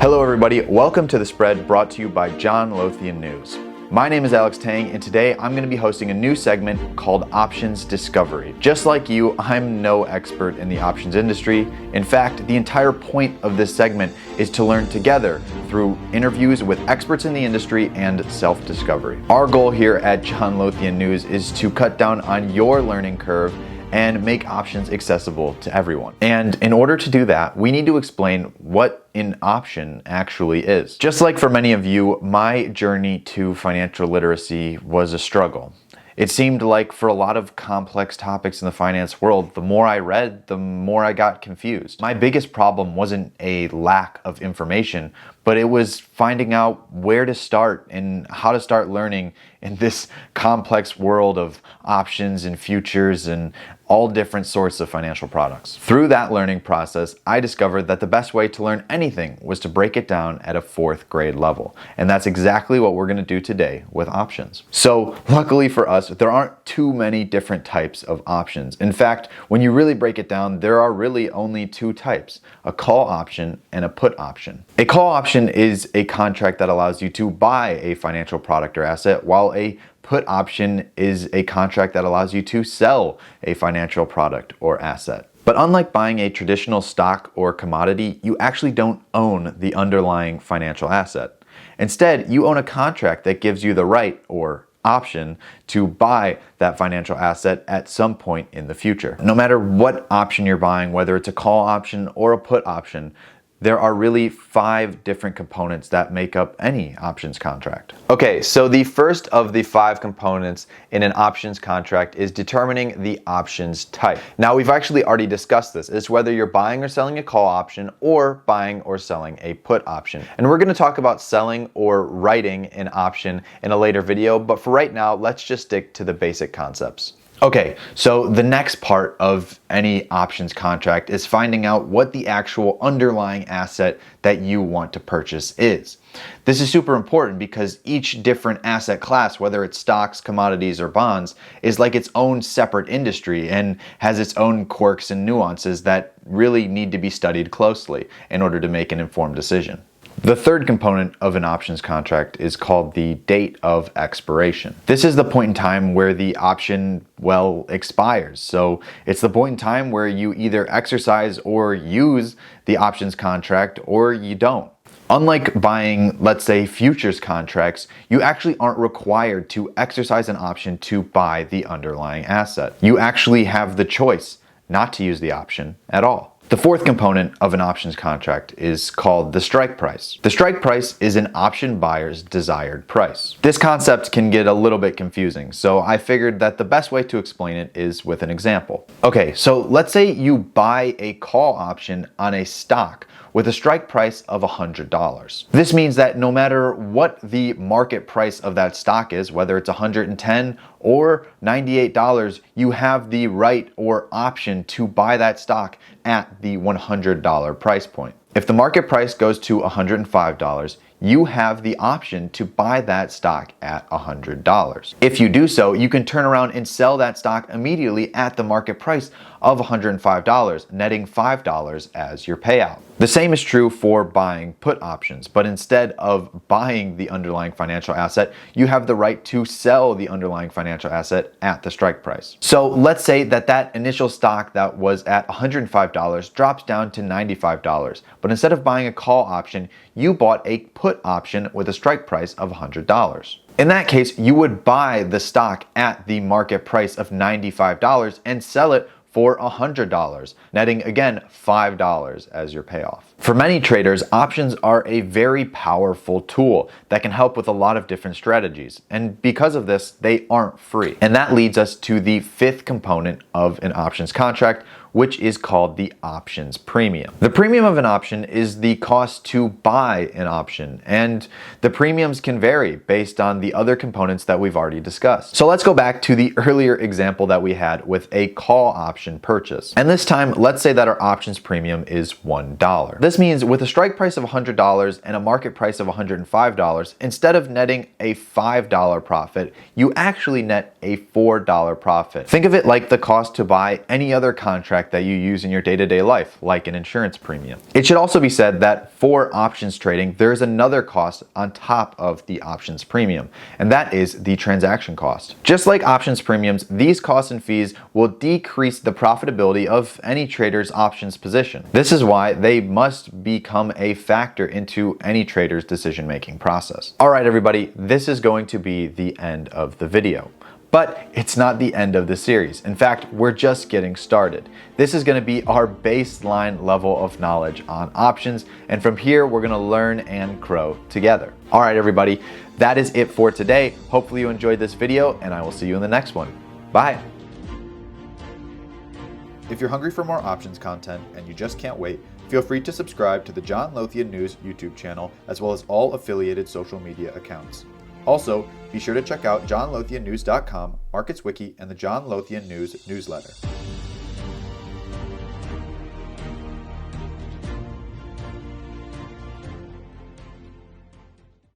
Hello everybody, welcome to The Spread, brought to you by John Lothian News. My name is Alex Teng, and today I'm going to be hosting a new segment called Options Discovery. Just like you, I'm no expert in the options industry. In fact, the entire point of this segment is to learn together through interviews with experts in the industry and self-discovery. Our goal here at John Lothian News is to cut down on your learning curve and make options accessible to everyone. And in order to do that, we need to explain what an option actually is. Just like for many of you, my journey to financial literacy was a struggle. It seemed like for a lot of complex topics in the finance world, the more I read, the more I got confused. My biggest problem wasn't a lack of information, but it was finding out where to start and how to start learning in this complex world of options and futures and all different sorts of financial products. Through that learning process, I discovered that the best way to learn anything was to break it down at a 4th grade level. And that's exactly what we're going to do today with options. So luckily for us, there aren't too many different types of options. In fact, when you really break it down, there are really only 2 types, a call option and a put option. A call option is a contract that allows you to buy a financial product or asset, while a put option is a contract that allows you to sell a financial product or asset. But unlike buying a traditional stock or commodity, you actually don't own the underlying financial asset. Instead, you own a contract that gives you the right or option to buy that financial asset at some point in the future. No matter what option you're buying, whether it's a call option or a put option, there are really 5 different components that make up any options contract. Okay, so the first of the 5 components in an options contract is determining the options type. Now, we've actually already discussed this. It's whether you're buying or selling a call option or buying or selling a put option. And we're gonna talk about selling or writing an option in a later video, but for right now, let's just stick to the basic concepts. Okay, so the next part of any options contract is finding out what the actual underlying asset that you want to purchase is. This is super important because each different asset class, whether it's stocks, commodities, or bonds, is like its own separate industry and has its own quirks and nuances that really need to be studied closely in order to make an informed decision. The third component of an options contract is called the date of expiration. This is the point in time where the option, expires. So it's the point in time where you either exercise or use the options contract or you don't. Unlike buying, let's say, futures contracts, you actually aren't required to exercise an option to buy the underlying asset. You actually have the choice not to use the option at all. The fourth component of an options contract is called the strike price. The strike price is an option buyer's desired price. This concept can get a little bit confusing, so I figured that the best way to explain it is with an example. Okay, so let's say you buy a call option on a stock with a strike price of $100. This means that no matter what the market price of that stock is, whether it's $110 or $98, you have the right or option to buy that stock at the $100 price point. If the market price goes to $105, you have the option to buy that stock at $100. If you do so, you can turn around and sell that stock immediately at the market price of $105, netting $5 as your payout. The same is true for buying put options, but instead of buying the underlying financial asset, you have the right to sell the underlying financial asset at the strike price. So let's say that initial stock that was at $105 drops down to $95, but instead of buying a call option, you bought a put option with a strike price of $100. In that case, you would buy the stock at the market price of $95 and sell it for $100, netting again $5 as your payoff. For many traders, options are a very powerful tool that can help with a lot of different strategies. And because of this, they aren't free. And that leads us to the 5th component of an options contract, which is called the options premium. The premium of an option is the cost to buy an option, and the premiums can vary based on the other components that we've already discussed. So let's go back to the earlier example that we had with a call option purchase. And this time, let's say that our options premium is $1. This means with a strike price of $100 and a market price of $105, instead of netting a $5 profit, you actually net a $4 profit. Think of it like the cost to buy any other contract contract that you use in your day-to-day life, like an insurance premium. It should also be said that for options trading, there's another cost on top of the options premium, and that is the transaction cost. Just like options premiums, these costs and fees will decrease the profitability of any trader's options position. This is why they must become a factor into any trader's decision-making process. All right, everybody, this is going to be the end of the video. But it's not the end of the series. In fact, we're just getting started. This is going to be our baseline level of knowledge on options, and from here we're going to learn and grow together. All right, everybody, that is it for today. Hopefully you enjoyed this video, and I will see you in the next one. Bye. If you're hungry for more options content and you just can't wait, feel free to subscribe to the John Lothian News YouTube channel, as well as all affiliated social media accounts. Also, be sure to check out johnlothiannews.com, Markets Wiki, and the John Lothian News newsletter.